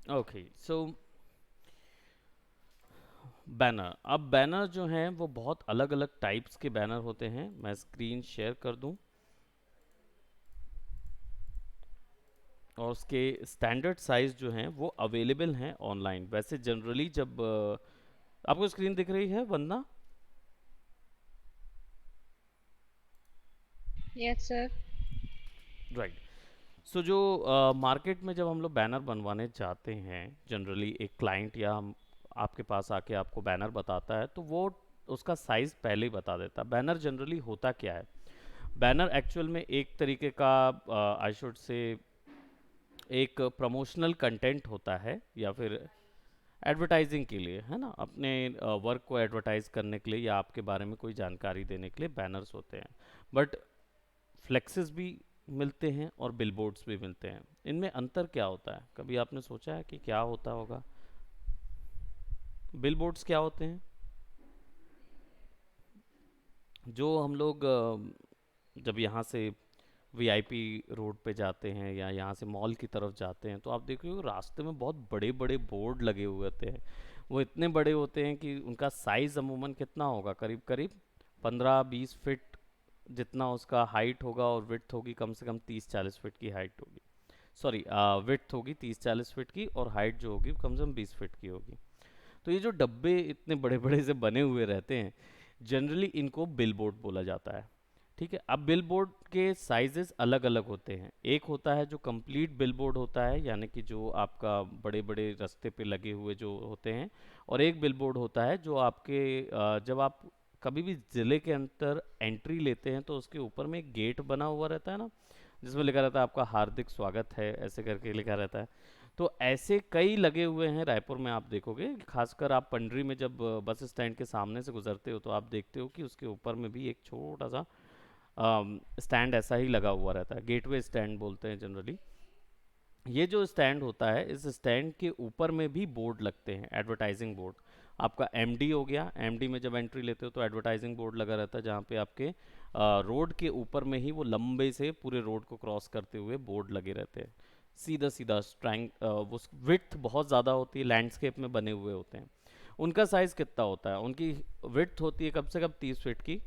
Okay so banner, अब banner जो हैं वो बहुत अलग अलग टाइप्स के बैनर होते हैं। मैं स्क्रीन शेयर कर दूं और उसके स्टैंडर्ड साइज जो हैं वो अवेलेबल हैं ऑनलाइन। वैसे जनरली जब आपको स्क्रीन दिख रही है Vandana? Yes sir. Right. So जो मार्केट में जब हम लोग बैनर बनवाने जाते हैं, जनरली एक क्लाइंट या आपके पास आके आपको बैनर बताता है तो वो उसका साइज पहले ही बता देता है। बैनर जनरली होता क्या है? बैनर एक्चुअल में एक तरीके का आई शुड से एक प्रमोशनल कंटेंट होता है, या फिर एडवर्टाइजिंग के लिए, है ना, अपने वर्क को एडवर्टाइज करने के लिए या आपके बारे में कोई जानकारी देने के लिए बैनर्स होते हैं। बट फ्लेक्सेस भी मिलते हैं और बिलबोर्ड्स भी मिलते हैं। इनमें अंतर क्या होता है? कभी आपने सोचा है कि क्या होता होगा? बिलबोर्ड्स क्या होते हैं? जो हम लोग जब यहाँ से वीआईपी रोड पे जाते हैं या यहाँ से मॉल की तरफ जाते हैं तो आप देखोगे रास्ते में बहुत बड़े बड़े बोर्ड लगे हुए होते हैं। वो इतने बड़े होते हैं कि उनका साइज़ अमूमन कितना होगा, करीब करीब 15-20 फीट जितना उसका हाइट होगा, और विड्थ होगी कम से कम 30-40 फीट की हाइट होगी। सॉरी, विड्थ होगी 30-40 फीट की और हाइट जो होगी कम से कम 20 फीट की होगी। तो ये जो डब्बे इतने बड़े बड़े से बने हुए रहते हैं, जनरली इनको बिलबोर्ड बोला जाता है। ठीक है, अब बिलबोर्ड के साइजेस अलग अलग होते हैं। एक होता है जो कंप्लीट बिलबोर्ड होता है, यानी कि जो आपका बड़े बड़े रास्ते पे लगे हुए जो होते हैं। और एक बिलबोर्ड होता है जो आपके जब आप कभी भी ज़िले के अंदर एंट्री लेते हैं तो उसके ऊपर में एक गेट बना हुआ रहता है ना, जिसमें लिखा रहता है आपका हार्दिक स्वागत है, ऐसे करके लिखा रहता है। तो ऐसे कई लगे हुए हैं रायपुर में। आप देखोगे खासकर आप पंडरी में जब बस स्टैंड के सामने से गुजरते हो तो आप देखते हो कि उसके ऊपर में भी एक छोटा सा स्टैंड ऐसा ही लगा हुआ रहता है। गेटवे स्टैंड बोलते हैं जनरली। ये जो स्टैंड होता है, इस स्टैंड के ऊपर में भी बोर्ड लगते हैं, एडवर्टाइजिंग बोर्ड। आपका एमडी हो गया, एमडी में जब एंट्री लेते हो तो एडवर्टाइजिंग बोर्ड लगा रहता है, जहाँ पे आपके रोड के ऊपर में ही वो लंबे से पूरे रोड को क्रॉस करते हुए बोर्ड लगे रहते हैं। सीधा सीधा स्ट्रैंग वो विड्थ बहुत ज़्यादा होती है, लैंडस्केप में बने हुए होते हैं। उनका साइज़ कितना होता है? उनकी विड्थ होती है कम से कम 30 फीट की,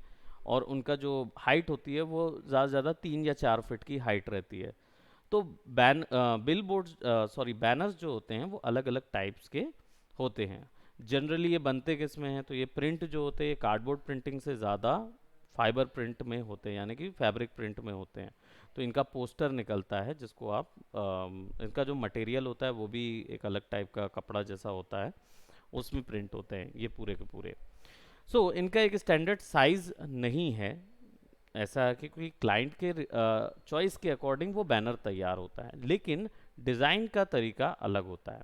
और उनका जो हाइट होती है वो ज़्यादा से ज़्यादा 3 या 4 फीट की हाइट रहती है। तो बिल बोर्ड्स, सॉरी, बैनर्स जो होते हैं वो अलग अलग टाइप्स के होते हैं। जनरली ये बनते किस में हैं? तो ये प्रिंट जो होते हैं ये कार्डबोर्ड प्रिंटिंग से ज़्यादा फाइबर प्रिंट में होते हैं, यानी कि फैब्रिक प्रिंट में होते हैं। तो इनका पोस्टर निकलता है जिसको आप इनका जो मटेरियल होता है वो भी एक अलग टाइप का कपड़ा जैसा होता है, उसमें प्रिंट होते हैं ये पूरे के पूरे। सो इनका एक स्टैंडर्ड साइज नहीं है, ऐसा है कि कोई क्लाइंट के चॉइस के अकॉर्डिंग वो बैनर तैयार होता है, लेकिन डिज़ाइन का तरीका अलग होता है।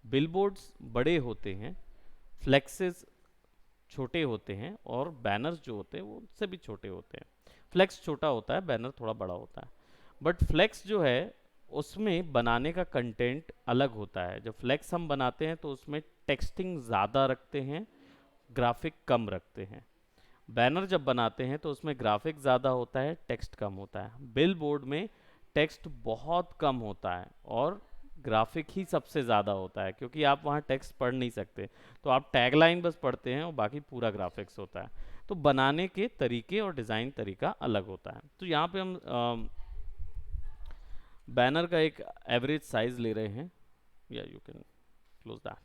बिलबोर्ड्स बड़े होते हैं, फ्लेक्सेस छोटे होते हैं, और बैनर्स जो होते हैं वो उनसे भी छोटे होते हैं। फ्लेक्स छोटा होता है, बैनर थोड़ा बड़ा होता है। बट फ्लेक्स जो है उसमें बनाने का कंटेंट अलग होता है। जब फ्लेक्स हम बनाते हैं तो उसमें टेक्सटिंग ज़्यादा रखते हैं, ग्राफिक कम रखते हैं। बैनर जब बनाते हैं तो उसमें ग्राफिक ज़्यादा होता है, टेक्स्ट कम होता है। बिल बोर्ड में टेक्स्ट बहुत कम होता है और ग्राफिक ही सबसे ज़्यादा होता है, क्योंकि आप वहाँ टेक्स्ट पढ़ नहीं सकते। तो आप टैगलाइन बस पढ़ते हैं और बाकी पूरा ग्राफिक्स होता है। तो बनाने के तरीके और डिज़ाइन तरीका अलग होता है। तो यहाँ पे हम बैनर का एक एवरेज साइज ले रहे हैं, या you can close that.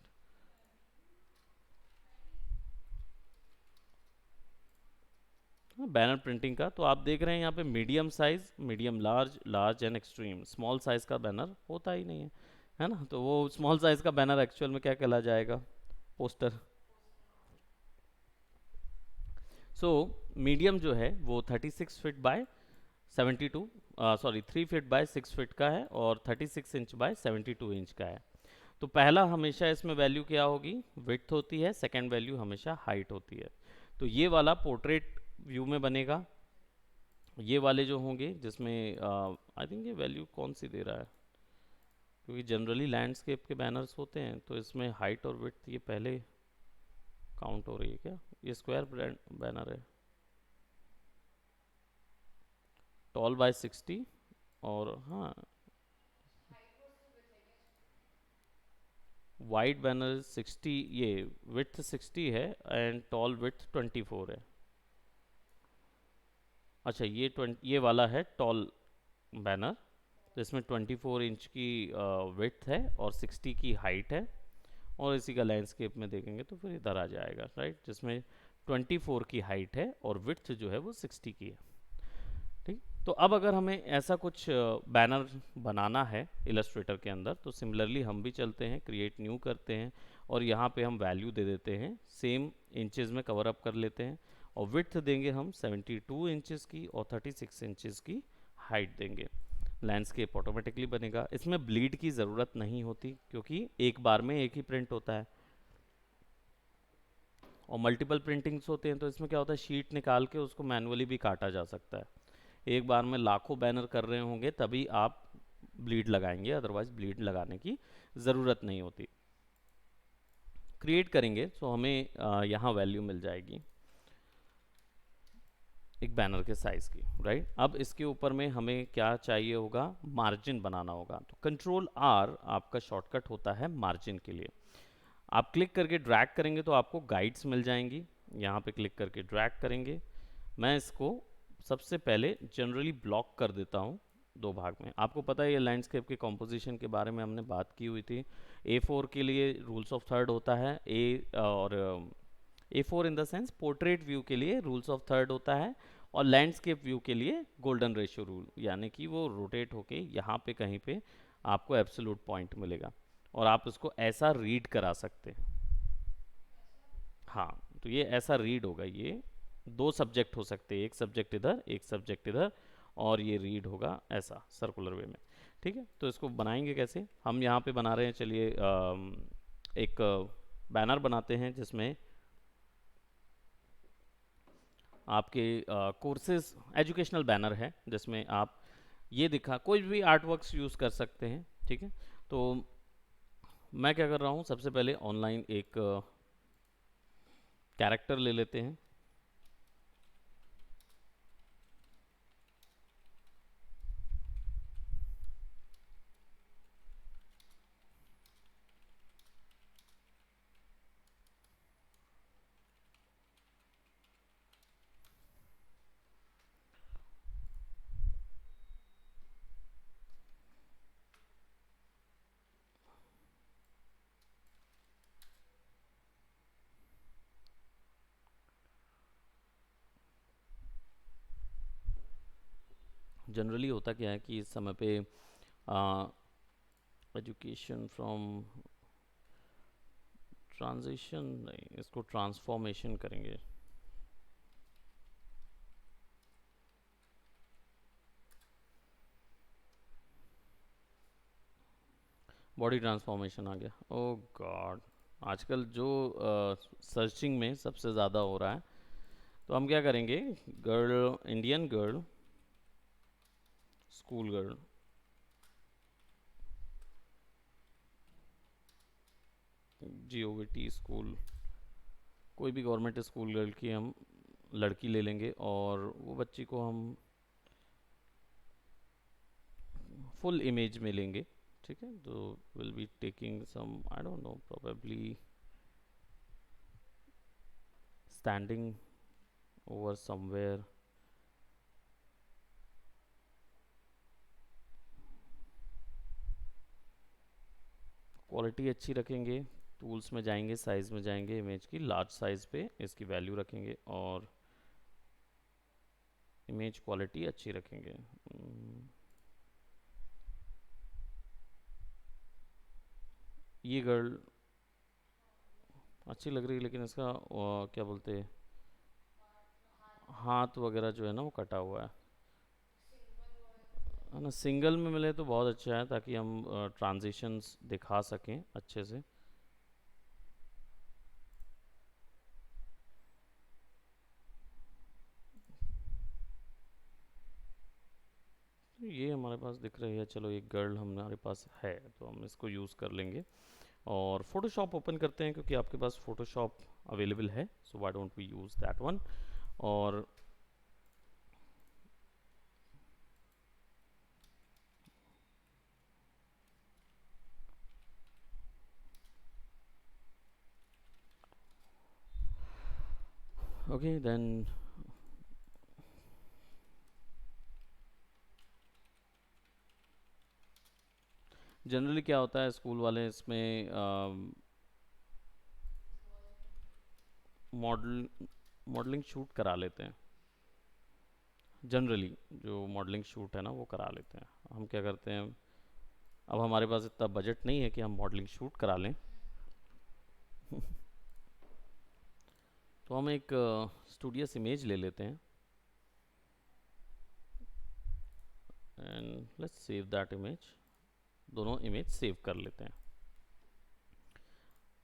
Banner printing का तो आप देख रहे हैं यहाँ पे medium size, medium large, large and extreme. Small size का बैनर होता ही नहीं है ना? तो वो स्मॉल साइज का बैनर एक्चुअल में क्या कहला जाएगा? पोस्टर। सो मीडियम जो है वो 36 feet by 72, sorry 3 feet by 6 feet का है, और 36 इंच बाय 72 इंच का है। तो पहला हमेशा इसमें वैल्यू क्या होगी? विड्थ होती है। सेकेंड वैल्यू हमेशा हाइट होती है। तो ये वाला पोर्ट्रेट व्यू में बनेगा। ये वाले जो होंगे जिसमें आई थिंक ये वैल्यू कौन सी दे रहा है, क्योंकि जनरली लैंडस्केप के बैनर्स होते हैं तो इसमें हाइट और विड्थ ये पहले काउंट हो रही है क्या? ये स्क्वायर बैनर है, टॉल बाय 60। और हाँ, वाइड बैनर 60, ये विड्थ 60 है एंड टॉल विड्थ 24 है। अच्छा, ये 20, ये वाला है टॉल बैनर, तो इसमें 24 इंच की विड्थ है और 60 की हाइट है। और इसी का लैंडस्केप में देखेंगे तो फिर इधर आ जाएगा, राइट, जिसमें 24 की हाइट है और विड्थ जो है वो 60 की है। ठीक। तो अब अगर हमें ऐसा कुछ बैनर बनाना है इलस्ट्रेटर के अंदर, तो सिमिलरली हम भी चलते हैं, क्रिएट न्यू करते हैं और यहाँ पे हम वैल्यू दे देते हैं, सेम इंचेस में कवर अप कर लेते हैं और विड्थ देंगे हम 72 इंचेस की और 36 इंचेस की हाइट देंगे। लैंडस्केप ऑटोमेटिकली बनेगा, इसमें ब्लीड की ज़रूरत नहीं होती क्योंकि एक बार में एक ही प्रिंट होता है। और मल्टीपल प्रिंटिंग्स होते हैं तो इसमें क्या होता है, शीट निकाल के उसको मैनुअली भी काटा जा सकता है। एक बार में लाखों बैनर कर रहे होंगे तभी आप ब्लीड लगाएंगे, अदरवाइज ब्लीड लगाने की ज़रूरत नहीं होती। क्रिएट करेंगे तो हमें यहाँ वैल्यू मिल जाएगी एक बैनर के साइज़ की, राइट। अब इसके ऊपर में हमें क्या चाहिए होगा, मार्जिन बनाना होगा। तो कंट्रोल आर आपका शॉर्टकट होता है मार्जिन के लिए। आप क्लिक करके ड्रैग करेंगे तो आपको गाइड्स मिल जाएंगी, यहाँ पे क्लिक करके ड्रैग करेंगे। मैं इसको सबसे पहले जनरली ब्लॉक कर देता हूँ दो भाग में। आपको पता है ये लैंडस्केप के कॉम्पोजिशन के बारे में हमने बात की हुई थी। A4 के लिए रूल्स ऑफ थर्ड होता है, A4 in the sense portrait view के लिए रूल्स ऑफ थर्ड होता है और लैंडस्केप व्यू के लिए गोल्डन रेशियो रूल, यानी कि वो रोटेट होके यहाँ पे कहीं पे आपको एब्सोल्यूट पॉइंट मिलेगा और आप उसको ऐसा रीड करा सकते हैं। हाँ, तो ये ऐसा रीड होगा, ये दो सब्जेक्ट हो सकते हैं, एक सब्जेक्ट इधर एक सब्जेक्ट इधर, और ये रीड होगा ऐसा सर्कुलर वे में। ठीक है, तो इसको बनाएंगे कैसे, हम यहाँ पे बना रहे हैं, चलिए एक बैनर बनाते हैं जिसमें आपके कोर्सेज एजुकेशनल बैनर है, जिसमें आप ये दिखा कोई भी आर्ट वर्क्स यूज़ कर सकते हैं। ठीक है, तो मैं क्या कर रहा हूँ, सबसे पहले ऑनलाइन एक कैरेक्टर ले लेते हैं। जनरली होता क्या है कि इस समय पे एजुकेशन फ्रॉम ट्रांजिशन नहीं, इसको ट्रांसफॉर्मेशन करेंगे। बॉडी ट्रांसफॉर्मेशन आ गया, ओ गॉड। आजकल जो सर्चिंग में सबसे ज़्यादा हो रहा है, तो हम क्या करेंगे, girl, Indian girl, school girl, GOVT school, कोई भी गवर्नमेंट स्कूल गर्ल की हम लड़की ले लेंगे और वो बच्ची को हम फुल इमेज में लेंगे। ठीक है, तो will be taking some, I don't know, probably standing over somewhere. Quality अच्छी रखेंगे, टूल्स में जाएंगे, साइज़ में जाएंगे, इमेज की लार्ज साइज़ पे इसकी वैल्यू रखेंगे और इमेज क्वालिटी अच्छी रखेंगे। ये गर्ल अच्छी लग रही है, लेकिन इसका क्या बोलते हैं, हाथ वगैरह जो है ना वो कटा हुआ है ना। सिंगल में मिले तो बहुत अच्छा है, ताकि हम ट्रांजिशंस दिखा सकें अच्छे से। तो ये हमारे पास दिख रही है, चलो एक गर्ल हमारे पास है तो हम इसको यूज़ कर लेंगे। और फोटोशॉप ओपन करते हैं क्योंकि आपके पास फोटोशॉप अवेलेबल है, so why don't we use that one. और ओके देन जनरली क्या होता है, स्कूल वाले इसमें मॉडल मॉडलिंग शूट करा लेते हैं। जनरली जो मॉडलिंग शूट है ना वो करा लेते हैं। हम क्या करते हैं, अब हमारे पास इतना बजट नहीं है कि हम मॉडलिंग शूट करा लें। तो हम एक स्टूडियस इमेज ले लेते हैं and let's save that image. दोनों इमेज सेव कर लेते हैं।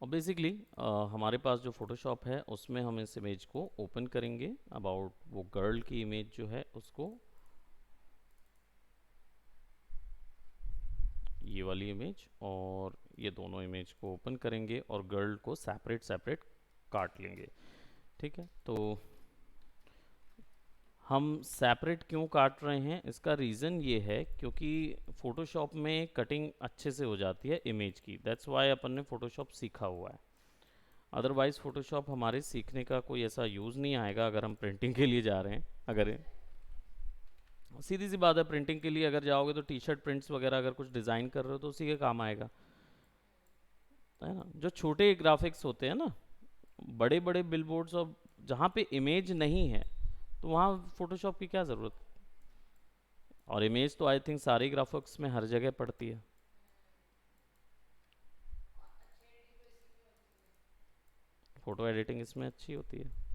और बेसिकली हमारे पास जो फोटोशॉप है उसमें हम इस इमेज को ओपन करेंगे। अबाउट वो गर्ल की इमेज जो है उसको, ये वाली इमेज और ये दोनों इमेज को ओपन करेंगे और गर्ल को सेपरेट सेपरेट काट लेंगे। ठीक है, तो हम सेपरेट क्यों काट रहे हैं, इसका रीज़न ये है क्योंकि फ़ोटोशॉप में कटिंग अच्छे से हो जाती है इमेज की। दैट्स वाई अपन ने फ़ोटोशॉप सीखा हुआ है। अदरवाइज़ फ़ोटोशॉप हमारे सीखने का कोई ऐसा यूज़ नहीं आएगा अगर हम प्रिंटिंग के लिए जा रहे हैं। अगर सीधी सी बात है, प्रिंटिंग के लिए अगर जाओगे तो टी शर्ट प्रिंट्स वगैरह अगर कुछ डिज़ाइन कर रहे हो तो उसी के काम आएगा, है ना। जो छोटे ग्राफिक्स होते हैं ना, बड़े बड़े बिलबोर्ड्स और जहाँ पे इमेज नहीं है तो वहाँ फ़ोटोशॉप की क्या ज़रूरत। और इमेज तो आई थिंक सारी ग्राफिक्स में हर जगह पड़ती है। फ़ोटो एडिटिंग इसमें अच्छी होती है।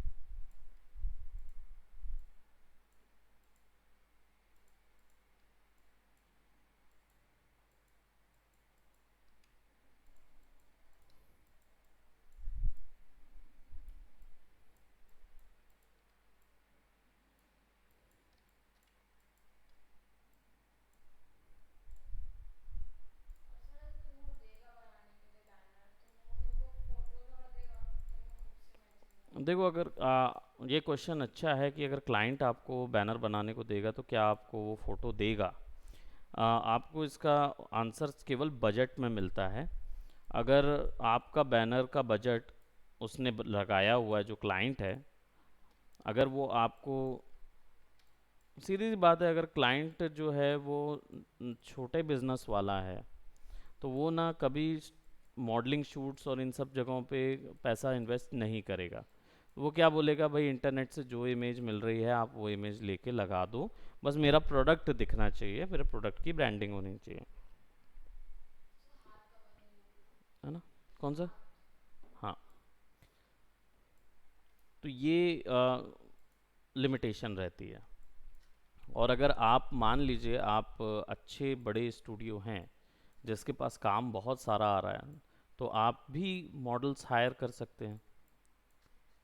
देखो अगर ये क्वेश्चन अच्छा है कि अगर क्लाइंट आपको बैनर बनाने को देगा तो क्या आपको वो फ़ोटो देगा। आपको इसका आंसर केवल बजट में मिलता है। अगर आपका बैनर का बजट उसने लगाया हुआ है, जो क्लाइंट है, अगर वो आपको, सीधी सी बात है, अगर क्लाइंट जो है वो छोटे बिजनेस वाला है तो वो ना कभी मॉडलिंग शूट्स और इन सब जगहों पे पैसा इन्वेस्ट नहीं करेगा। वो क्या बोलेगा, भाई इंटरनेट से जो इमेज मिल रही है आप वो इमेज लेके लगा दो, बस मेरा प्रोडक्ट दिखना चाहिए, मेरे प्रोडक्ट की ब्रांडिंग होनी चाहिए, है ना। कौन सा? हाँ, तो ये लिमिटेशन रहती है। और अगर आप मान लीजिए आप अच्छे बड़े स्टूडियो हैं जिसके पास काम बहुत सारा आ रहा है, तो आप भी मॉडल्स हायर कर सकते हैं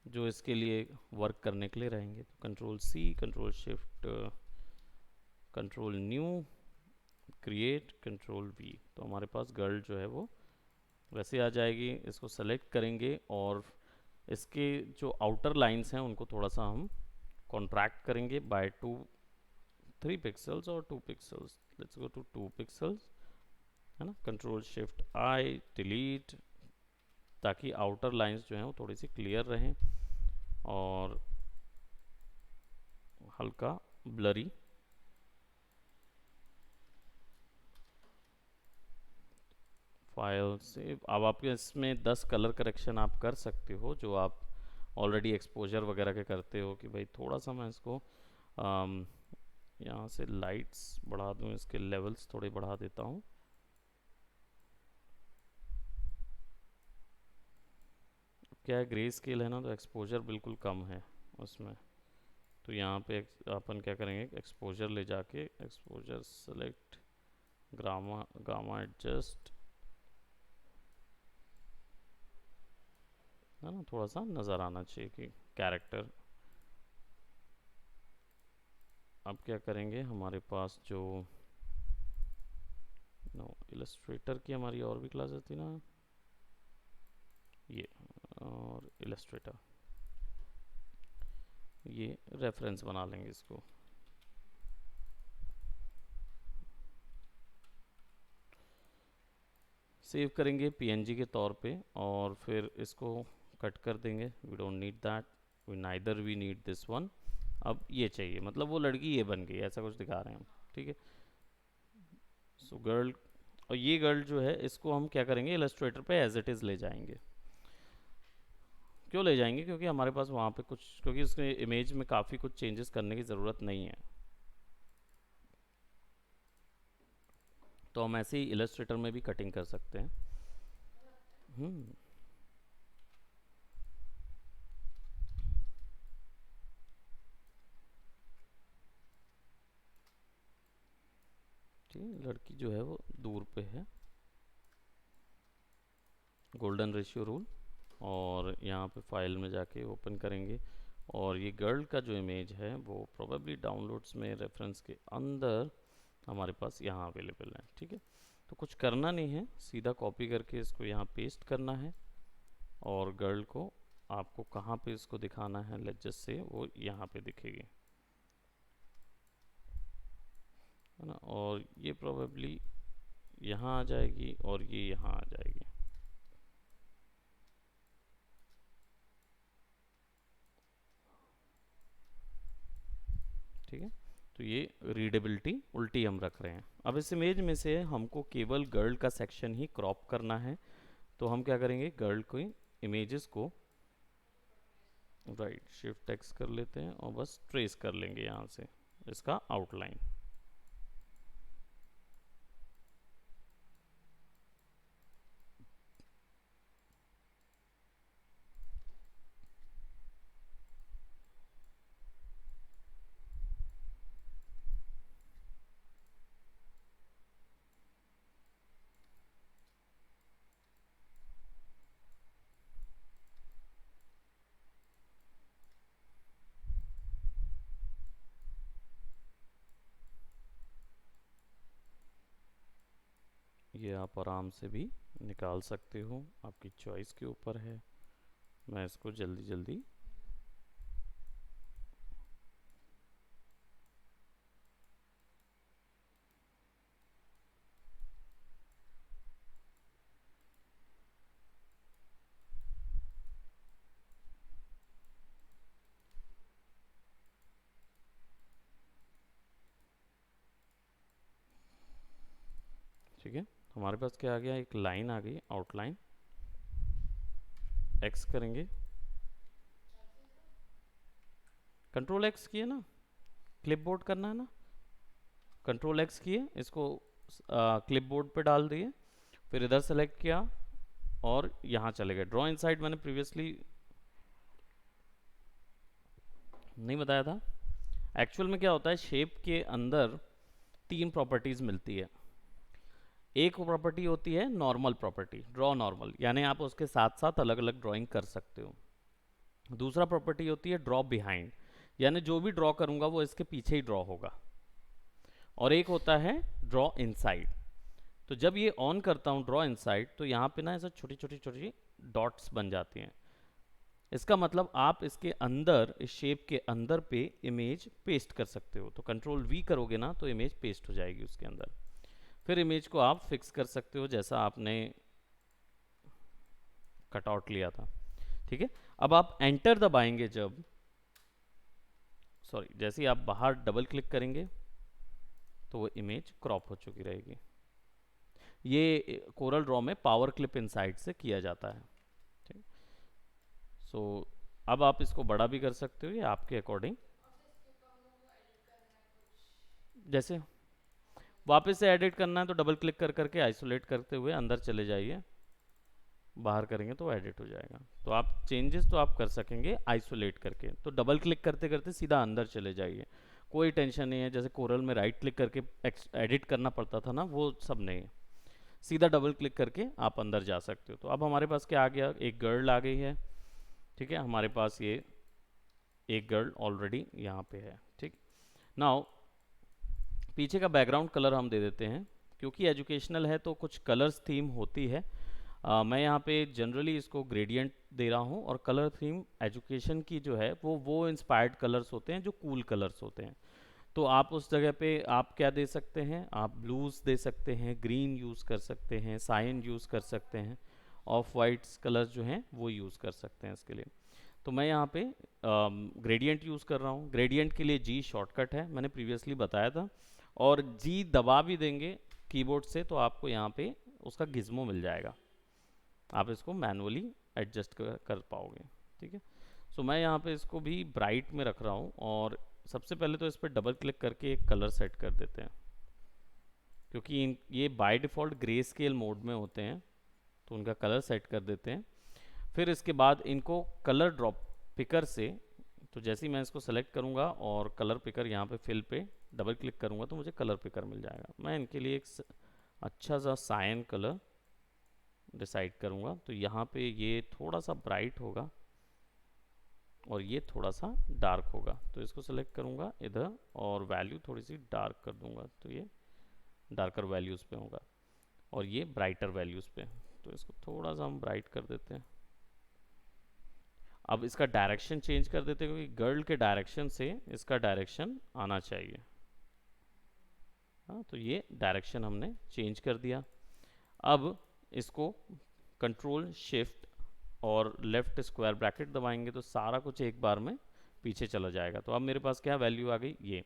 जो इसके लिए वर्क करने के लिए रहेंगे। तो control C, control shift, control new, create, control V, तो हमारे पास गर्ल जो है वो वैसे आ जाएगी। इसको सेलेक्ट करेंगे और इसके जो आउटर लाइंस हैं उनको थोड़ा सा हम कॉन्ट्रैक्ट करेंगे बाय 3 पिक्सल्स और 2 pixels. Let's go to 2 pixels, है ना। कंट्रोल शिफ्ट आई, डिलीट, ताकि आउटर लाइंस जो हैं वो थोड़ी सी क्लियर रहें और हल्का ब्लरी। फाइल से अब आपके इसमें 10 कलर करेक्शन आप कर सकते हो जो आप ऑलरेडी एक्सपोजर वगैरह के करते हो कि भाई थोड़ा सा मैं इसको यहाँ से लाइट्स बढ़ा दूँ, इसके लेवल्स थोड़े बढ़ा देता हूँ। क्या है, ग्रे स्केल है ना, तो एक्सपोजर बिल्कुल कम है उसमें। तो यहाँ पे अपन क्या करेंगे, एक्सपोजर ले जाके exposure select, gamma gamma adjust, है ना, थोड़ा सा नज़र आना चाहिए कि कैरेक्टर। अब क्या करेंगे, हमारे पास जो नो इलस्ट्रेटर की हमारी और भी क्लास होती ना, ये और इलस्ट्रेटर, ये रेफरेंस बना लेंगे इसको। सेव करेंगे पीएनजी के तौर पे और फिर इसको कट कर देंगे, we don't need that. We neither we need this one, अब ये चाहिए, मतलब वो लड़की ये बन गई, ऐसा कुछ दिखा रहे हैं हम, ठीक है। सो गर्ल, और ये गर्ल जो है इसको हम क्या करेंगे, इलस्ट्रेटर पे एज इट इज़ ले जाएंगे। क्यों ले जाएंगे, क्योंकि हमारे पास वहाँ पे कुछ, क्योंकि उसके इमेज में काफ़ी कुछ चेंजेस करने की ज़रूरत नहीं है, तो हम ऐसे ही इलस्ट्रेटर में भी कटिंग कर सकते हैं। हम्म, ठीक है, लड़की जो है वो दूर पे है, गोल्डन रेशियो रूल, और यहाँ पे फाइल में जाके ओपन करेंगे, और ये गर्ल का जो इमेज है वो प्रोबेबली डाउनलोड्स में रेफरेंस के अंदर हमारे पास यहाँ अवेलेबल है, ठीक है। तो कुछ करना नहीं है, सीधा कॉपी करके इसको यहाँ पेस्ट करना है, और गर्ल को आपको कहाँ पे इसको दिखाना है, लेट्स जस्ट से वो यहाँ पे दिखेगी, है ना, और ये प्रोबेबली यहाँ आ जाएगी और ये यहाँ आ जाएगी। ठीक है, तो ये रीडेबिलिटी उल्टी हम रख रहे हैं। अब इस इमेज में से हमको केवल गर्ल का सेक्शन ही क्रॉप करना है, तो हम क्या करेंगे, गर्ल को इमेजेस को राइट शिफ्ट एक्स कर लेते हैं और बस ट्रेस कर लेंगे यहाँ से इसका आउटलाइन। ये आप आराम से भी निकाल सकते हो, आपकी चॉइस के ऊपर है। मैं इसको जल्दी जल्दी ठीक है, हमारे पास क्या आ गया, एक लाइन आ गई, आउटलाइन। एक्स करेंगे, कंट्रोल एक्स किए ना, क्लिपबोर्ड करना है ना, कंट्रोल एक्स किए, इसको क्लिपबोर्ड पे डाल दिए, फिर इधर सेलेक्ट किया और यहाँ चले गए। ड्रॉ इनसाइड मैंने प्रीवियसली नहीं बताया था। एक्चुअल में क्या होता है, शेप के अंदर तीन प्रॉपर्टीज मिलती है। एक प्रॉपर्टी होती है नॉर्मल प्रॉपर्टी, ड्रॉ नॉर्मल, यानी आप उसके साथ साथ अलग अलग ड्राइंग कर सकते हो। दूसरा प्रॉपर्टी होती है ड्रॉ बिहाइंड, यानी जो भी ड्रॉ करूंगा वो इसके पीछे ही ड्रॉ होगा। और एक होता है ड्रॉ इनसाइड। तो जब ये ऑन करता हूँ ड्रॉ इनसाइड, तो यहाँ पे ना ऐसा छोटी छोटी छोटी डॉट्स बन जाती हैं। इसका मतलब आप इसके अंदर, इस शेप के अंदर पे इमेज पेस्ट कर सकते हो। तो कंट्रोल वी करोगे ना तो इमेज पेस्ट हो जाएगी उसके अंदर। फिर इमेज को आप फिक्स कर सकते हो जैसा आपने कटआउट लिया था, ठीक है। अब आप एंटर दबाएंगे जब, सॉरी, जैसे ही आप बाहर डबल क्लिक करेंगे तो वो इमेज क्रॉप हो चुकी रहेगी। ये कोरल ड्रॉ में पावर क्लिप इनसाइड से किया जाता है, ठीक। सो अब आप इसको बड़ा भी कर सकते हो, ये आपके अकॉर्डिंग। जैसे वापस से एडिट करना है तो डबल क्लिक कर करके आइसोलेट करते हुए अंदर चले जाइए, बाहर करेंगे तो एडिट हो जाएगा। तो आप चेंजेस तो आप कर सकेंगे आइसोलेट करके, तो डबल क्लिक करते करते सीधा अंदर चले जाइए, कोई टेंशन नहीं है। जैसे कोरल में राइट क्लिक करके एडिट करना पड़ता था ना, वो सब नहीं है, सीधा डबल क्लिक करके आप अंदर जा सकते हो। तो अब हमारे पास क्या आ गया, एक गर्ल आ गई है, ठीक है। हमारे पास ये एक गर्ल ऑलरेडी यहाँ पे है, ठीक। नाउ पीछे का बैकग्राउंड कलर हम दे देते हैं, क्योंकि एजुकेशनल है तो कुछ कलर्स थीम होती है। मैं यहाँ पे जनरली इसको ग्रेडियंट दे रहा हूँ, और कलर थीम एजुकेशन की जो है वो इंस्पायर्ड कलर्स होते हैं, जो कूल कलर्स होते हैं। तो आप उस जगह पे आप क्या दे सकते हैं, आप ब्लूज दे सकते हैं, ग्रीन यूज़ कर सकते हैं, साइन यूज़ कर सकते हैं, ऑफ वाइट्स कलर्स जो हैं वो यूज़ कर सकते हैं इसके लिए। तो मैं यहाँ पे ग्रेडियंट यूज़ कर रहा हूँ। ग्रेडियंट के लिए जी शॉर्टकट है, मैंने प्रीवियसली बताया था। और जी दबा भी देंगे कीबोर्ड से तो आपको यहाँ पे उसका गिज्मो मिल जाएगा, आप इसको मैनुअली एडजस्ट कर पाओगे। ठीक है। सो मैं यहाँ पे इसको भी ब्राइट में रख रहा हूँ, और सबसे पहले तो इस पर डबल क्लिक करके एक कलर सेट कर देते हैं, क्योंकि ये by default grey scale mode में होते हैं, तो उनका कलर सेट कर देते हैं। फिर इसके बाद इनको कलर ड्रॉप पिकर से, तो जैसे ही मैं इसको सेलेक्ट करूँगा और कलर पिकर यहाँ पे फिल पे डबल क्लिक करूँगा तो मुझे कलर पिकर मिल जाएगा। मैं इनके लिए एक अच्छा सा सायन कलर डिसाइड करूँगा, तो यहाँ पे ये थोड़ा सा ब्राइट होगा और ये थोड़ा सा डार्क होगा, तो इसको सेलेक्ट करूँगा इधर और वैल्यू थोड़ी सी डार्क कर दूँगा, तो ये डार्कर वैल्यूज़ पे होगा और ये ब्राइटर वैल्यूज़ पे। तो इसको थोड़ा सा हम ब्राइट कर देते हैं। अब इसका डायरेक्शन चेंज कर देते हैं, क्योंकि गर्ल के डायरेक्शन से इसका डायरेक्शन आना चाहिए। हाँ, तो ये डायरेक्शन हमने चेंज कर दिया। अब इसको कंट्रोल शिफ्ट और लेफ्ट स्क्वायर ब्रैकेट दबाएंगे तो सारा कुछ एक बार में पीछे चला जाएगा। तो अब मेरे पास क्या वैल्यू आ गई, ये।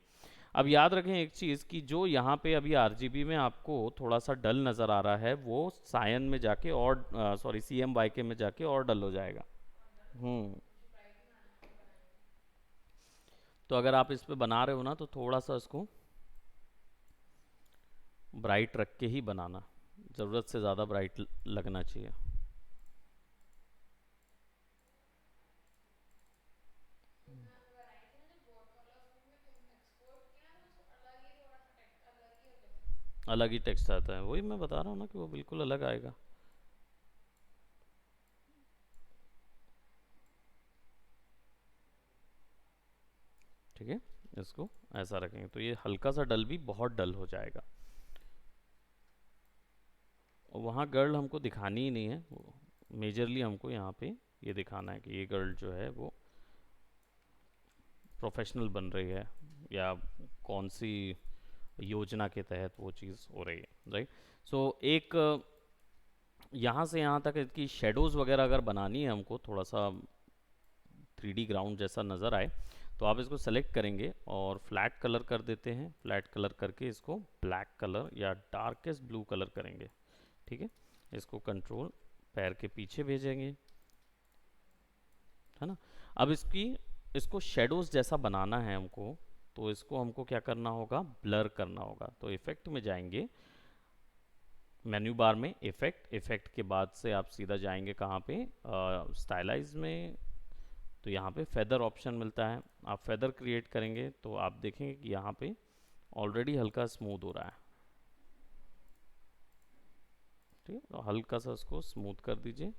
अब याद रखें एक चीज़, कि जो यहाँ पे अभी आरजीबी में आपको थोड़ा सा डल नज़र आ रहा है, वो सायन में जाके और सॉरी CMYK में जाके और डल हो जाएगा। हम्म। तो अगर आप इस पे बना रहे हो ना, तो थोड़ा सा इसको ब्राइट रख के ही बनाना, ज़रूरत से ज़्यादा ब्राइट लगना चाहिए। अलग ही टेक्स्ट आता है, वही मैं बता रहा हूँ ना कि वो बिल्कुल अलग आएगा। ठीक है, इसको ऐसा रखेंगे तो ये हल्का सा डल भी बहुत डल हो जाएगा। और वहाँ गर्ल हमको दिखानी ही नहीं है, मेजरली हमको यहाँ पे ये दिखाना है कि ये गर्ल जो है वो प्रोफेशनल बन रही है, या कौन सी योजना के तहत वो चीज़ हो रही है, राइट। सो एक यहाँ से यहाँ तक इसकी शेडोज़ वगैरह अगर बनानी है हमको, थोड़ा सा 3D ग्राउंड जैसा नज़र आए, तो आप इसको सेलेक्ट करेंगे और फ्लैट कलर कर देते हैं। फ्लैट कलर करके इसको ब्लैक कलर या डार्केस्ट ब्लू कलर करेंगे। ठीक है, इसको कंट्रोल पैर के पीछे भेजेंगे, है ना। अब इसको शेडोज जैसा बनाना है हमको, तो इसको हमको क्या करना होगा, ब्लर करना होगा। तो इफेक्ट में जाएंगे, मेन्यू बार में इफेक्ट, इफेक्ट के बाद से आप सीधा जाएंगे कहाँ पे, स्टाइलाइज में। तो यहाँ पे फेदर ऑप्शन मिलता है, आप फेदर क्रिएट करेंगे तो आप देखेंगे कि यहाँ पे ऑलरेडी हल्का स्मूथ हो रहा है। ठीक है, तो हल्का सा उसको स्मूथ कर दीजिए।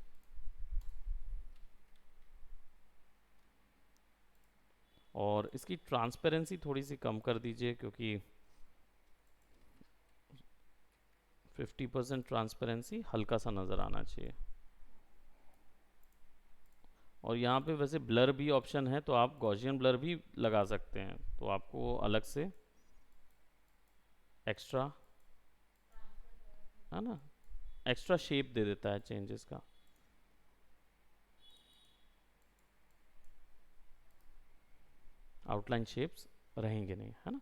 और इसकी ट्रांसपेरेंसी थोड़ी सी कम कर दीजिए, क्योंकि 50% ट्रांसपेरेंसी हल्का सा नज़र आना चाहिए। और यहाँ पे वैसे ब्लर भी ऑप्शन है, तो आप गॉसियन ब्लर भी लगा सकते हैं, तो आपको अलग से एक्स्ट्रा, है ना, एक्स्ट्रा शेप दे देता है चेंजेस का। आउटलाइन शेप्स रहेंगे नहीं, है ना।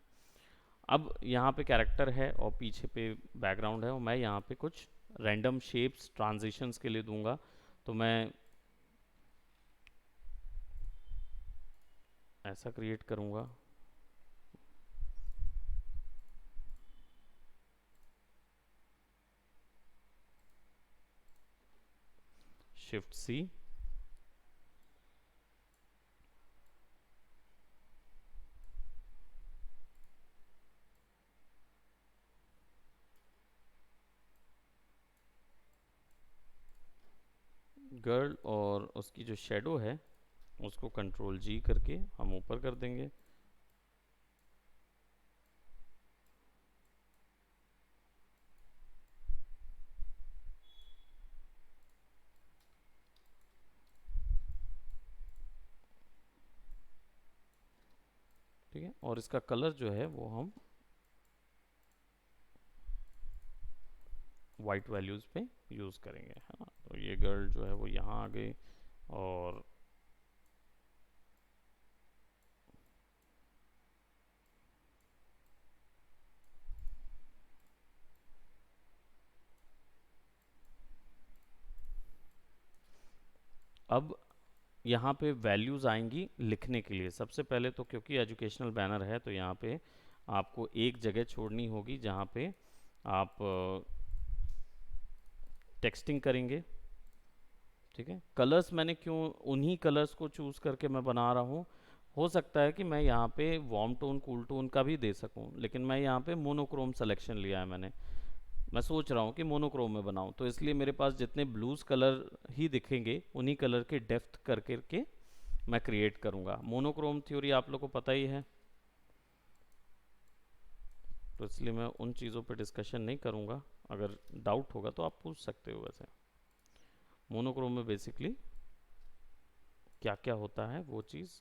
अब यहाँ पे कैरेक्टर है और पीछे पे बैकग्राउंड है, और मैं यहाँ पे कुछ रैंडम शेप्स ट्रांजिशंस के लिए दूंगा। तो मैं ऐसा क्रिएट करूँगा, Shift+C, गर्ल, और उसकी जो शेडो है उसको Ctrl+G करके हम ऊपर कर देंगे। ठीक है, और इसका कलर जो है वो हम वाइट वैल्यूज़ पे यूज़ करेंगे, है ना। तो ये गर्ल जो है वो यहाँ आ गई, और अब यहाँ पे वैल्यूज़ आएंगी लिखने के लिए। सबसे पहले तो क्योंकि एजुकेशनल बैनर है तो यहाँ पे आपको एक जगह छोड़नी होगी जहाँ पे आप टेक्सटिंग करेंगे। ठीक है, कलर्स मैंने क्यों उन्हीं कलर्स को चूज़ करके मैं बना रहा हूँ। हो सकता है कि मैं यहाँ पे वार्म टोन कूल टोन का भी दे सकूँ, लेकिन मैं यहाँ पे मोनोक्रोम सिलेक्शन लिया है मैंने। मैं सोच रहा हूँ कि मोनोक्रोम में बनाऊँ, तो इसलिए मेरे पास जितने ब्लूज कलर ही दिखेंगे उन्हीं कलर के डेप्थ कर करके मैं क्रिएट करूँगा। मोनोक्रोम थ्योरी आप लोग को पता ही है, तो इसलिए मैं उन चीज़ों पर डिस्कशन नहीं करूँगा। अगर डाउट होगा तो आप पूछ सकते हो। वैसे मोनोक्रोम में बेसिकली क्या क्या होता है वो चीज़,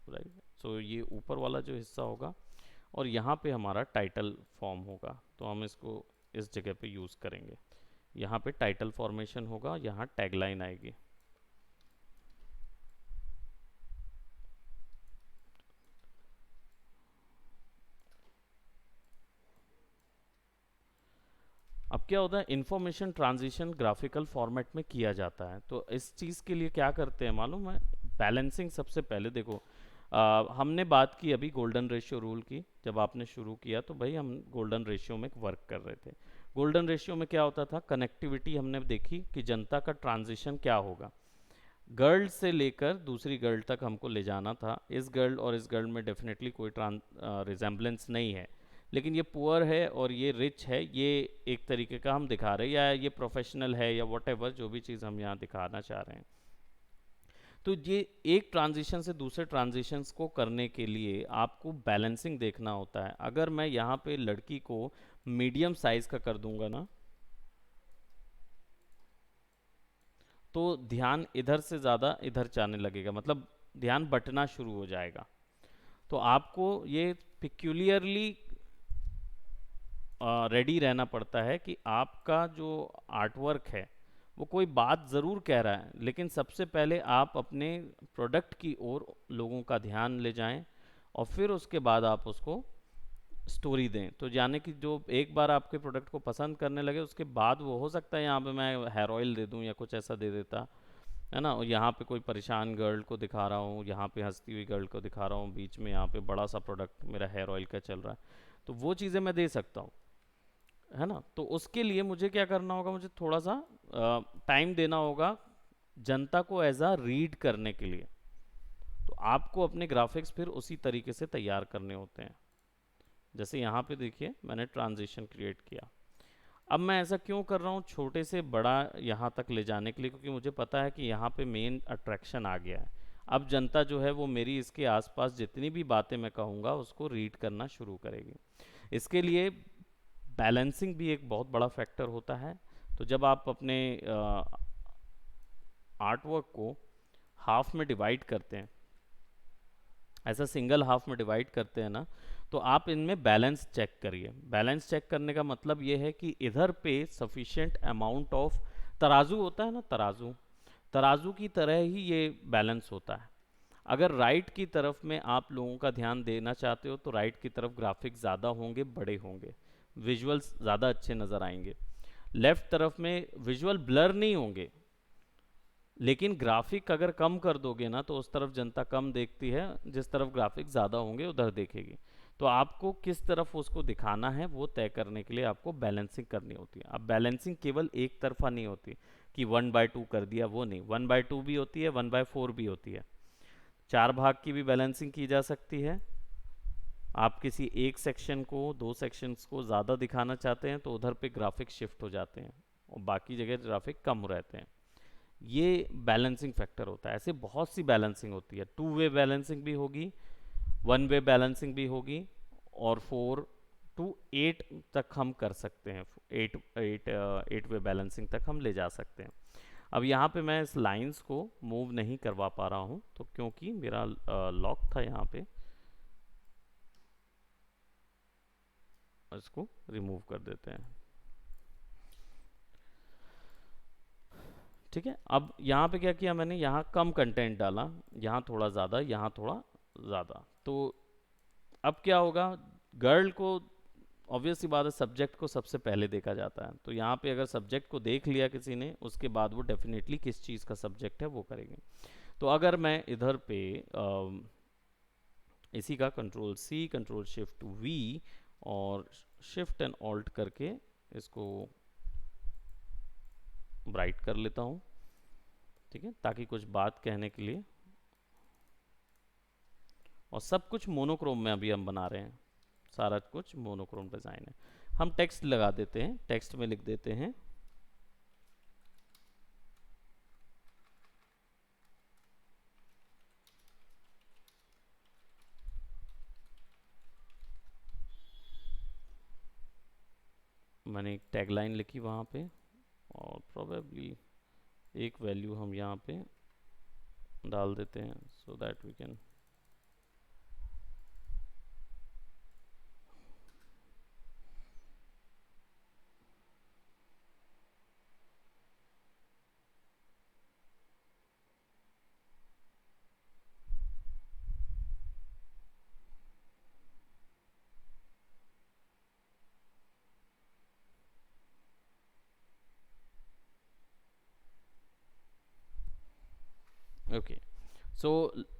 राइट। सो ये ऊपर वाला जो हिस्सा होगा और यहाँ पे हमारा टाइटल फॉर्म होगा, तो हम इसको इस जगह पे यूज़ करेंगे। यहाँ पे टाइटल फॉर्मेशन होगा, यहाँ टैगलाइन आएगी। अब क्या होता है, इंफॉर्मेशन ट्रांजिशन ग्राफिकल फॉर्मेट में किया जाता है, तो इस चीज़ के लिए क्या करते हैं मालूम है? बैलेंसिंग सबसे पहले देखो, हमने बात की अभी गोल्डन रेशियो रूल की। जब आपने शुरू किया तो भाई हम गोल्डन रेशियो में वर्क कर रहे थे। गोल्डन रेशियो में क्या होता था, कनेक्टिविटी हमने देखी कि जनता का ट्रांजिशन क्या होगा। गर्ल से लेकर दूसरी गर्ल तक हमको ले जाना था। इस गर्ल और इस गर्ल में डेफिनेटली कोई रिजेम्बलेंस नहीं है, लेकिन ये पुअर है और ये रिच है, ये एक तरीके का हम दिखा रहे हैं, या ये प्रोफेशनल है या वॉट जो भी चीज़ हम यहाँ दिखाना चाह रहे हैं। तो ये एक ट्रांजिशन से दूसरे ट्रांजिशंस को करने के लिए आपको बैलेंसिंग देखना होता है। अगर मैं यहाँ पे लड़की को मीडियम साइज का कर दूंगा ना, तो ध्यान इधर से ज़्यादा इधर जाने लगेगा, मतलब ध्यान बंटना शुरू हो जाएगा। तो आपको ये पिक्यूलियरली रेडी रहना पड़ता है कि आपका जो आर्टवर्क है वो कोई बात ज़रूर कह रहा है, लेकिन सबसे पहले आप अपने प्रोडक्ट की ओर लोगों का ध्यान ले जाएं और फिर उसके बाद आप उसको स्टोरी दें। तो यानी कि जो एक बार आपके प्रोडक्ट को पसंद करने लगे उसके बाद वो, हो सकता है यहाँ पे मैं हेयर ऑयल दे दूँ या कुछ ऐसा दे देता है ना, और यहाँ पे कोई परेशान गर्ल को दिखा रहा हूँ, यहाँ पे हंसती हुई गर्ल को दिखा रहा हूँ, बीच में यहाँ पे बड़ा सा प्रोडक्ट मेरा हेयर ऑयल का चल रहा है, तो वो चीज़ें मैं दे सकता हूँ, है ना। तो उसके लिए मुझे क्या करना होगा, मुझे थोड़ा सा टाइम देना होगा जनता को एज अ रीड करने के लिए। तो आपको अपने ग्राफिक्स फिर उसी तरीके से तैयार करने होते हैं। जैसे यहाँ पे देखिए मैंने ट्रांजिशन क्रिएट किया। अब मैं ऐसा क्यों कर रहा हूँ, छोटे से बड़ा यहाँ तक ले जाने के लिए, क्योंकि मुझे पता है कि यहाँ पे मेन अट्रैक्शन आ गया है। अब जनता जो है वो मेरी इसके आसपास जितनी भी बातें मैं कहूँगा उसको रीड करना शुरू करेगी। इसके लिए बैलेंसिंग भी एक बहुत बड़ा फैक्टर होता है। तो जब आप अपने आर्ट वर्क को हाफ में डिवाइड करते हैं, ऐसा सिंगल हाफ में डिवाइड करते हैं ना, तो आप इनमें बैलेंस चेक करिए। बैलेंस चेक करने का मतलब ये है कि इधर पे सफिशिएंट अमाउंट ऑफ, तराजू होता है ना, तराजू, तराजू की तरह ही ये बैलेंस होता है। अगर राइट की तरफ में आप लोगों का ध्यान देना चाहते हो तो राइट की तरफ ग्राफिक ज़्यादा होंगे, बड़े होंगे, विजुअल्स ज़्यादा अच्छे नज़र आएंगे। लेफ्ट तरफ में विजुअल ब्लर नहीं होंगे, लेकिन ग्राफिक अगर कम कर दोगे ना तो उस तरफ जनता कम देखती है, जिस तरफ ग्राफिक ज़्यादा होंगे उधर देखेगी। तो आपको किस तरफ उसको दिखाना है वो तय करने के लिए आपको बैलेंसिंग करनी होती है। अब बैलेंसिंग केवल एक तरफा नहीं होती कि 1/2 कर दिया, वो नहीं, 1/2 भी होती है, 1/4 भी होती है। 4 भाग की भी बैलेंसिंग की जा सकती है। आप किसी एक सेक्शन को, दो सेक्शंस को ज़्यादा दिखाना चाहते हैं तो उधर पे ग्राफिक शिफ्ट हो जाते हैं और बाकी जगह ग्राफिक कम रहते हैं। ये बैलेंसिंग फैक्टर होता है। ऐसे बहुत सी बैलेंसिंग होती है, 2 वे बैलेंसिंग भी होगी, 1 वे बैलेंसिंग भी होगी, और 4 to 8 तक हम कर सकते हैं। 8 वे बैलेंसिंग तक हम ले जा सकते हैं। अब यहाँ पे मैं इस लाइंस को मूव नहीं करवा पा रहा हूँ, तो क्योंकि मेरा लॉक था यहाँ पे, इसको रिमूव कर देते हैं। ठीक है, अब यहाँ पे क्या किया मैंने, यहाँ कम कंटेंट डाला, यहाँ थोड़ा ज़्यादा, यहाँ थोड़ा ज़्यादा। तो अब क्या होगा, गर्ल को ऑब्वियस सी बात है, सब्जेक्ट को सबसे पहले देखा जाता है, तो यहाँ पे अगर सब्जेक्ट को देख लिया किसी ने, उसके बाद वो डेफिनेटली किस चीज़ का सब्जेक्ट है वो करेंगे। तो अगर मैं इधर पे इसी का control C control shift V और शिफ्ट एंड ऑल्ट करके इसको ब्राइट कर लेता हूँ, ठीक है, ताकि कुछ बात कहने के लिए। और सब कुछ मोनोक्रोम में अभी हम बना रहे हैं, सारा कुछ मोनोक्रोम डिज़ाइन है। हम टेक्स्ट लगा देते हैं, टेक्स्ट में लिख देते हैं मैंने एक टैगलाइन लिखी वहाँ पे, और प्रोबेबली एक वैल्यू हम यहाँ पे डाल देते हैं so that we can. Okay, so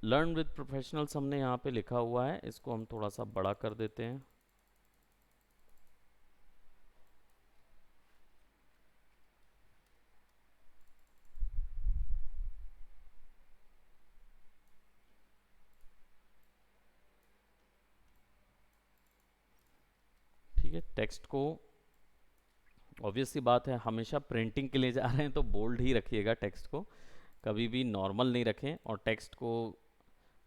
learn with professionals हमने यहाँ पे लिखा हुआ है, इसको हम थोड़ा सा बड़ा कर देते हैं। ठीक है, टेक्स्ट को ऑब्वियस सी बात है, हमेशा प्रिंटिंग के लिए जा रहे हैं तो बोल्ड ही रखिएगा टेक्स्ट को, कभी भी नॉर्मल नहीं रखें। और टेक्स्ट को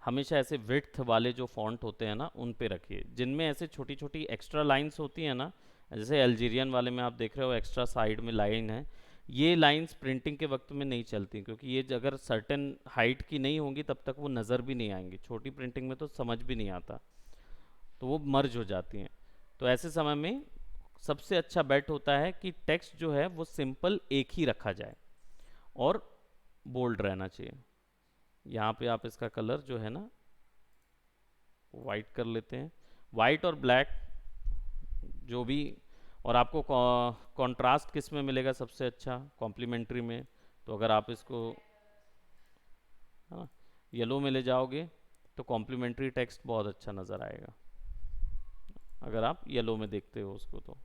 हमेशा ऐसे विड्थ वाले जो फॉन्ट होते हैं ना उन पे रखिए, जिनमें ऐसे छोटी छोटी एक्स्ट्रा लाइंस होती हैं ना, जैसे अल्जीरियन वाले में आप देख रहे हो एक्स्ट्रा साइड में लाइन है, ये लाइंस प्रिंटिंग के वक्त में नहीं चलती, क्योंकि ये अगर सर्टेन हाइट की नहीं होंगी तब तक वो नज़र भी नहीं आएंगी, छोटी प्रिंटिंग में तो समझ भी नहीं आता, तो वो मर्ज हो जाती हैं। तो ऐसे समय में सबसे अच्छा बेट होता है कि टेक्स्ट जो है वो सिंपल एक ही रखा जाए और बोल्ड रहना चाहिए। यहाँ पे आप इसका कलर जो है ना वाइट कर लेते हैं, वाइट और ब्लैक जो भी। और आपको कंट्रास्ट किस में मिलेगा सबसे अच्छा? कॉम्प्लीमेंट्री में। तो अगर आप इसको हाँ येलो में ले जाओगे तो कॉम्प्लीमेंट्री टेक्स्ट बहुत अच्छा नज़र आएगा, अगर आप येलो में देखते हो उसको तो।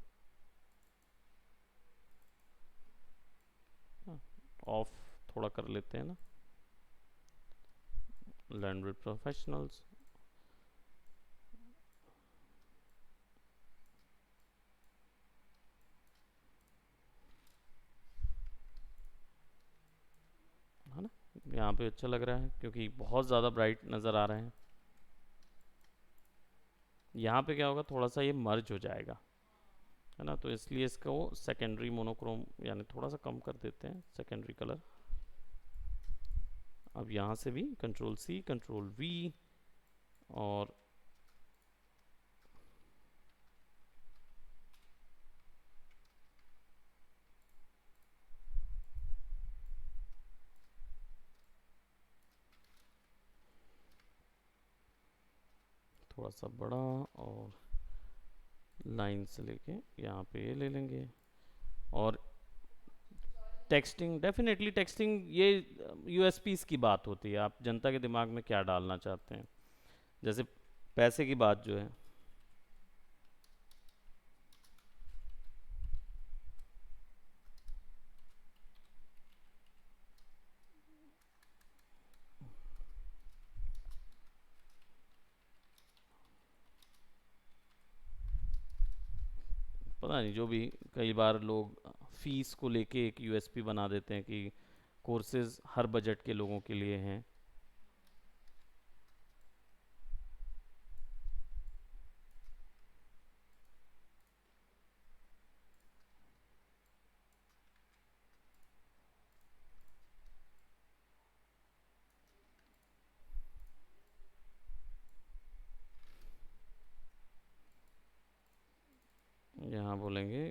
ऑफ थोड़ा कर लेते हैं ना, लर्न विद प्रोफेशनल्स। है ना, यहाँ पे अच्छा लग रहा है क्योंकि बहुत ज़्यादा ब्राइट नज़र आ रहे हैं। यहाँ पे क्या होगा, थोड़ा सा ये मर्ज हो जाएगा, है ना, तो इसलिए इसको सेकेंडरी मोनोक्रोम यानी थोड़ा सा कम कर देते हैं सेकेंडरी कलर। अब यहाँ से भी कंट्रोल सी कंट्रोल वी और थोड़ा सा बड़ा, और लाइन से लेके यहाँ पे ये ले लेंगे। और टेक्सटिंग, डेफिनेटली टेक्सटिंग ये यूएसपीस की बात होती है, आप जनता के दिमाग में क्या डालना चाहते हैं। जैसे पैसे की बात जो है, पता नहीं जो भी, कई बार लोग फीस को लेके एक यूएसपी बना देते हैं कि कोर्सेज हर बजट के लोगों के लिए हैं। यहाँ बोलेंगे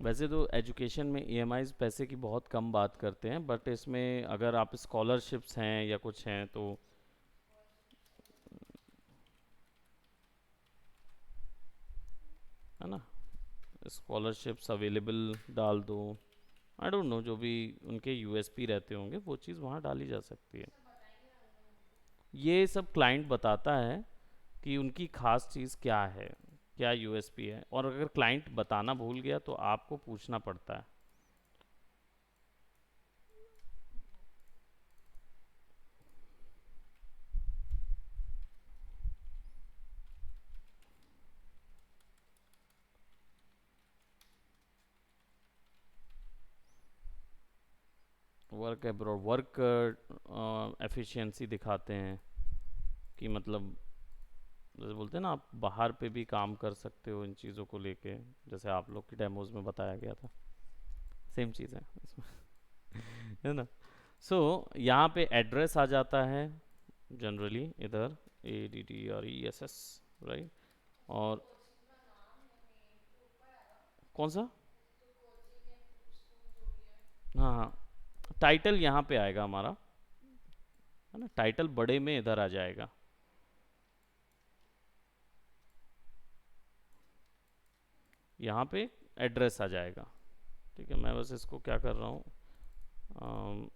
वैसे तो एजुकेशन में ईएमआईज पैसे की बहुत कम बात करते हैं, बट इसमें अगर आप स्कॉलरशिप्स हैं या कुछ हैं तो है ना, स्कॉलरशिप्स अवेलेबल डाल दो। आई डोंट नो, जो भी उनके यूएसपी रहते होंगे वो चीज़ वहाँ डाली जा सकती है। ये सब क्लाइंट बताता है कि उनकी खास चीज़ क्या है, क्या यूएसपी है, और अगर क्लाइंट बताना भूल गया तो आपको पूछना पड़ता है। वर्क एब्रॉड, वर्क एफिशिएंसी दिखाते हैं कि मतलब जैसे बोलते हैं ना, आप बाहर पे भी काम कर सकते हो इन चीज़ों को लेके, जैसे आप लोग की डेमोज में बताया गया था, सेम चीज़ है इसमें। है ना। सो यहाँ पे एड्रेस आ जाता है जनरली इधर, ADDRESS, राइट। और कौन सा? हाँ हाँ, टाइटल यहाँ पे आएगा हमारा, है ना, टाइटल बड़े में इधर आ जाएगा। यहाँ पे एड्रेस आ जाएगा। ठीक है, मैं बस इसको क्या कर रहा हूँ, अम,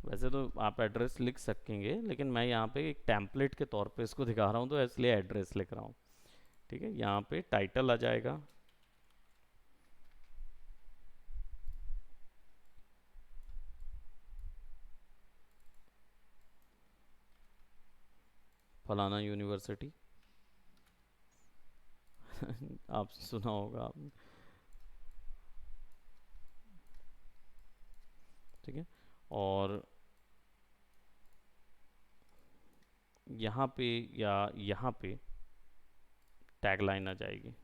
वैसे तो आप एड्रेस लिख सकेंगे, लेकिन मैं यहाँ पे एक टेम्पलेट के तौर पे इसको दिखा रहा हूँ, तो इसलिए एड्रेस लिख रहा हूँ। ठीक है, यहाँ पे टाइटल आ जाएगा। फलाना यूनिवर्सिटी। आप सुना होगा आपने। ठीक है, और यहाँ पे या यहाँ पे टैगलाइन आ जाएगी।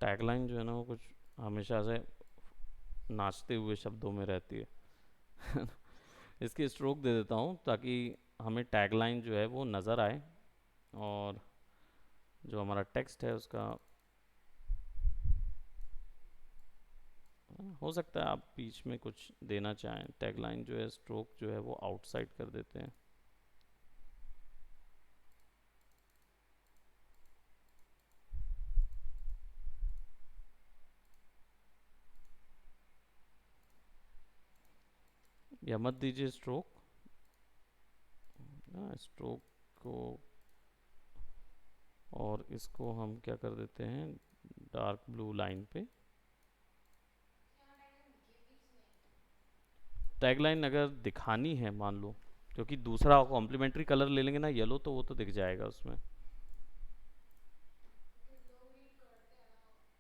टैगलाइन जो है ना, वो कुछ हमेशा से नाचते हुए शब्दों में रहती है। इसकी स्ट्रोक दे देता हूँ ताकि हमें टैगलाइन जो है वो नज़र आए, और जो हमारा टेक्स्ट है उसका, हो सकता है आप बीच में कुछ देना चाहें। टैगलाइन जो है, स्ट्रोक जो है वो आउटसाइड कर देते हैं। या मत दीजिए स्ट्रोक, स्ट्रोक को, और इसको हम क्या कर देते हैं, डार्क ब्लू लाइन पे। टैगलाइन अगर दिखानी है मान लो, क्योंकि दूसरा कॉम्प्लीमेंट्री कलर ले लेंगे ना येलो, तो वो तो दिख जाएगा उसमें।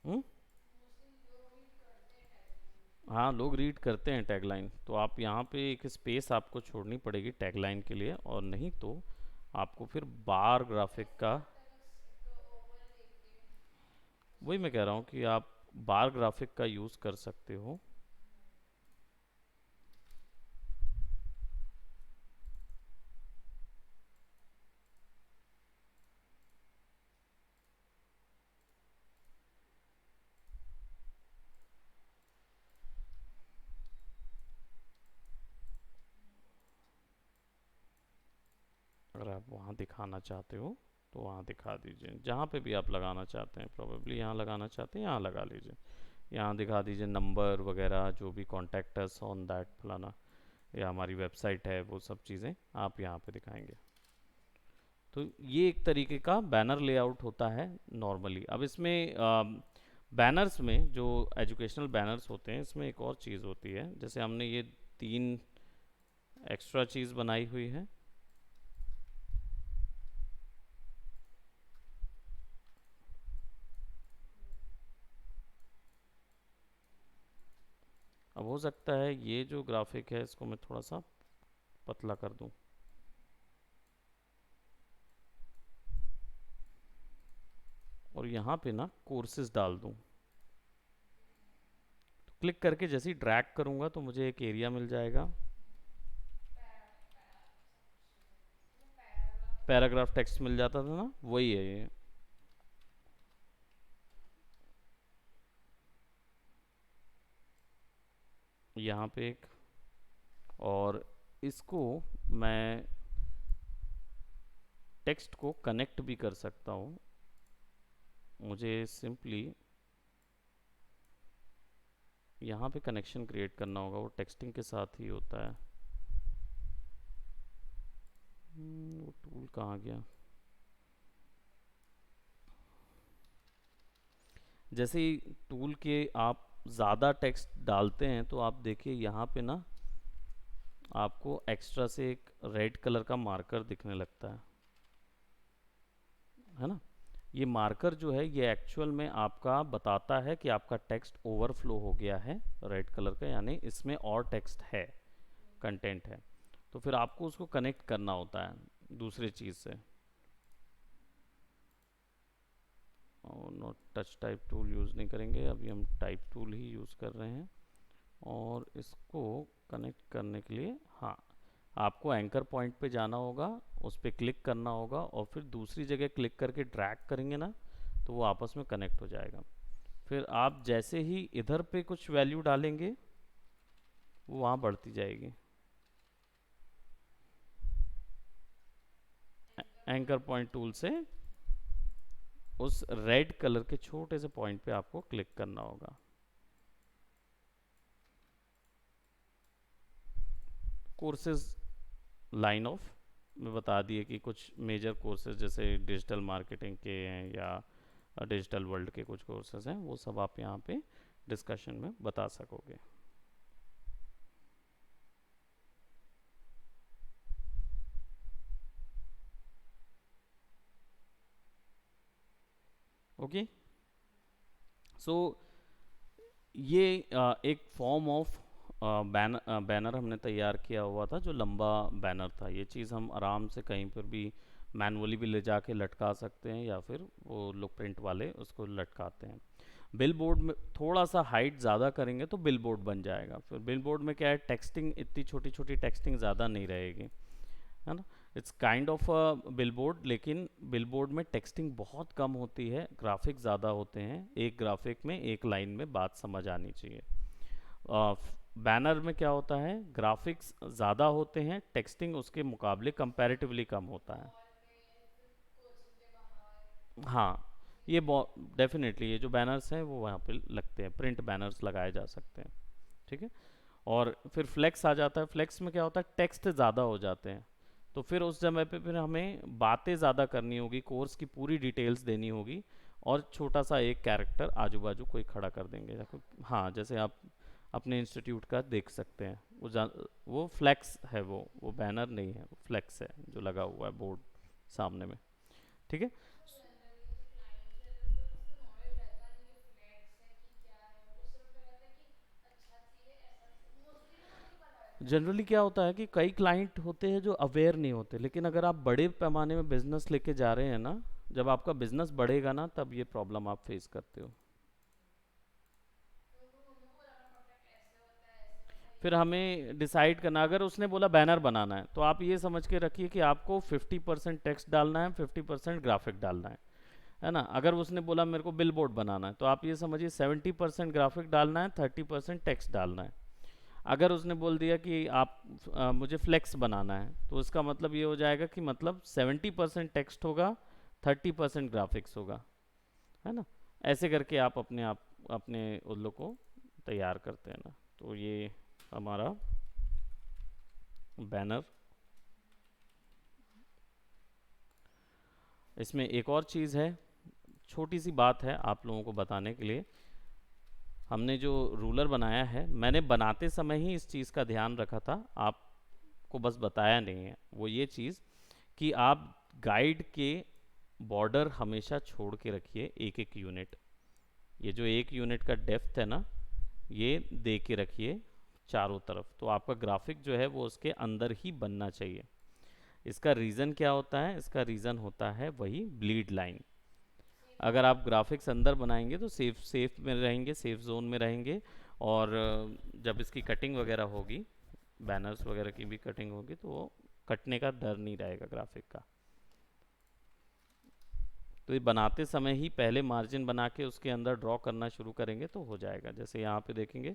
हम्म। हाँ, लोग रीड करते हैं टैगलाइन, तो आप यहाँ पे एक स्पेस आपको छोड़नी पड़ेगी टैगलाइन के लिए, और नहीं तो आपको फिर बार ग्राफिक का, वही मैं कह रहा हूँ कि आप बार ग्राफिक का यूज़ कर सकते हो। अगर आप वहाँ दिखाना चाहते हो तो वहाँ दिखा दीजिए, जहाँ पे भी आप लगाना चाहते हैं, प्रोबेबली यहाँ लगाना चाहते हैं, यहाँ लगा लीजिए। यहाँ दिखा दीजिए नंबर वगैरह, जो भी कॉन्टैक्ट अस ऑन दैट फलाना, या हमारी वेबसाइट है, वो सब चीज़ें आप यहाँ पे दिखाएंगे। तो ये एक तरीके का बैनर लेआउट होता है नॉर्मली। अब इसमें बैनर्स में जो एजुकेशनल बैनर्स होते हैं, इसमें एक और चीज़ होती है, जैसे हमने ये 3 एक्स्ट्रा चीज़ बनाई हुई है। अब हो सकता है ये जो ग्राफिक है इसको मैं थोड़ा सा पतला कर दूं, और यहाँ पे ना कोर्सेज डाल दूं। तो क्लिक करके जैसे ही ड्रैग करूँगा तो मुझे एक एरिया मिल जाएगा। पैराग्राफ टेक्स्ट मिल जाता था ना, वही है ये। यहाँ पे एक, और इसको मैं टेक्स्ट को कनेक्ट भी कर सकता हूँ। मुझे सिंपली यहाँ पे कनेक्शन क्रिएट करना होगा, वो टेक्सटिंग के साथ ही होता है। वो टूल कहाँ गया? जैसे ही टूल के आप ज़्यादा टेक्स्ट डालते हैं तो आप देखिए यहाँ पे ना आपको एक्स्ट्रा से एक रेड कलर का मार्कर दिखने लगता है ना। ये मार्कर जो है ये एक्चुअल में आपका बताता है कि आपका टेक्स्ट ओवरफ्लो हो गया है, रेड कलर का, यानी इसमें और टेक्स्ट है, कंटेंट है। तो फिर आपको उसको कनेक्ट करना होता है दूसरे चीज़ से। और note touch type tool use नहीं करेंगे, अभी हम टाइप टूल ही यूज़ कर रहे हैं। और इसको कनेक्ट करने के लिए, हाँ, आपको एंकर पॉइंट पे जाना होगा, उस पर क्लिक करना होगा, और फिर दूसरी जगह क्लिक करके ड्रैग करेंगे ना तो वो आपस में कनेक्ट हो जाएगा। फिर आप जैसे ही इधर पे कुछ वैल्यू डालेंगे वो वहाँ बढ़ती जाएगी। एंकर पॉइंट टूल से उस रेड कलर के छोटे से पॉइंट पे आपको क्लिक करना होगा। कोर्सेज लाइन ऑफ में बता दिए कि कुछ मेजर कोर्सेज जैसे डिजिटल मार्केटिंग के हैं या डिजिटल वर्ल्ड के कुछ कोर्सेज हैं, वो सब आप यहाँ पे डिस्कशन में बता सकोगे। ओके, सो ये एक फॉर्म ऑफ बैनर हमने तैयार किया हुआ था, जो लंबा बैनर था। ये चीज़ हम आराम से कहीं पर भी मैनुअली भी ले जाके लटका सकते हैं, या फिर वो लोग प्रिंट वाले उसको लटकाते हैं। बिल बोर्ड में थोड़ा सा हाइट ज़्यादा करेंगे तो बिल बोर्ड बन जाएगा। फिर बिल बोर्ड में क्या है, टेक्सटिंग इतनी छोटी छोटी टेक्सटिंग ज़्यादा नहीं रहेगी, है ना। It's kind of a billboard, लेकिन बिलबोर्ड में टेक्सटिंग बहुत कम होती है, ग्राफिक ज़्यादा होते हैं। एक ग्राफिक में एक लाइन में बात समझ आनी चाहिए। बैनर में क्या होता है, ग्राफिक्स ज़्यादा होते हैं, टेक्सटिंग उसके मुकाबले कंपैरेटिवली कम होता है। हाँ, ये डेफिनेटली ये जो बैनर्स हैं वो वहाँ पे लगते हैं, प्रिंट बैनर्स लगाए जा सकते हैं, ठीक है। और फिर फ्लेक्स आ जाता है। फ्लेक्स में क्या होता है, टेक्स्ट ज़्यादा हो जाते हैं, तो फिर उस समय पे फिर हमें बातें ज़्यादा करनी होगी, कोर्स की पूरी डिटेल्स देनी होगी, और छोटा सा एक कैरेक्टर आजू बाजू कोई खड़ा कर देंगे या कोई, हाँ, जैसे आप अपने इंस्टीट्यूट का देख सकते हैं, वो फ्लेक्स है, वो बैनर नहीं है, फ्लेक्स है जो लगा हुआ है बोर्ड सामने में, ठीक है। जनरली क्या होता है कि कई क्लाइंट होते हैं जो अवेयर नहीं होते, लेकिन अगर आप बड़े पैमाने में बिजनेस लेके जा रहे हैं ना, जब आपका बिजनेस बढ़ेगा ना, तब ये प्रॉब्लम आप फेस करते हो। फिर हमें डिसाइड करना, अगर उसने बोला बैनर बनाना है तो आप ये समझ के रखिए कि आपको 50% टेक्स्ट डालना है, 50% ग्राफिक डालना है ना। अगर उसने बोला मेरे को बिल बोर्ड बनाना है तो आप ये समझिए 70% ग्राफिक डालना है, 30% टेक्स्ट डालना है। अगर उसने बोल दिया कि आप मुझे फ्लेक्स बनाना है, तो उसका मतलब ये हो जाएगा कि मतलब 70% टेक्स्ट होगा, 30% ग्राफिक्स होगा, है ना। ऐसे करके आप अपने उल्लू को तैयार करते हैं ना। तो ये हमारा बैनर। इसमें एक और चीज़ है, छोटी सी बात है आप लोगों को बताने के लिए। हमने जो रूलर बनाया है, मैंने बनाते समय ही इस चीज़ का ध्यान रखा था, आपको बस बताया नहीं है। वो ये चीज़ कि आप गाइड के बॉर्डर हमेशा छोड़ के रखिए, एक एक यूनिट। ये जो एक यूनिट का डेप्थ है ना, ये दे के रखिए चारों तरफ, तो आपका ग्राफिक जो है वो उसके अंदर ही बनना चाहिए। इसका रीज़न क्या होता है? इसका रीज़न होता है वही ब्लीड लाइन। अगर आप ग्राफिक्स अंदर बनाएंगे तो सेफ सेफ में रहेंगे, सेफ जोन में रहेंगे। और जब इसकी कटिंग वगैरह होगी, बैनर्स वगैरह की भी कटिंग होगी, तो वो कटने का डर नहीं रहेगा ग्राफिक का। तो ये बनाते समय ही पहले मार्जिन बना के उसके अंदर ड्रॉ करना शुरू करेंगे तो हो जाएगा। जैसे यहाँ पे देखेंगे।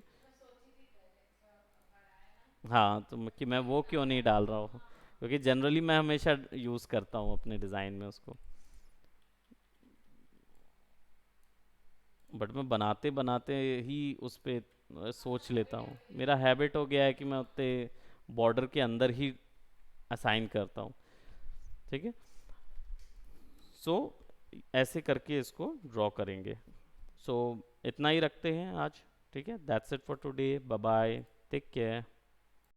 हाँ, तो कि मैं वो क्यों नहीं डाल रहा हूँ, क्योंकि जनरली मैं हमेशा यूज़ करता हूँ अपने डिज़ाइन में उसको। बट मैं बनाते बनाते ही उस पे सोच लेता हूँ। मेरा हैबिट हो गया है कि मैं उतने बॉर्डर के अंदर ही असाइन करता हूँ। ठीक है। सो ऐसे करके इसको ड्रॉ करेंगे। सो इतना ही रखते हैं आज। ठीक है, that's it for today. Bye bye, take care.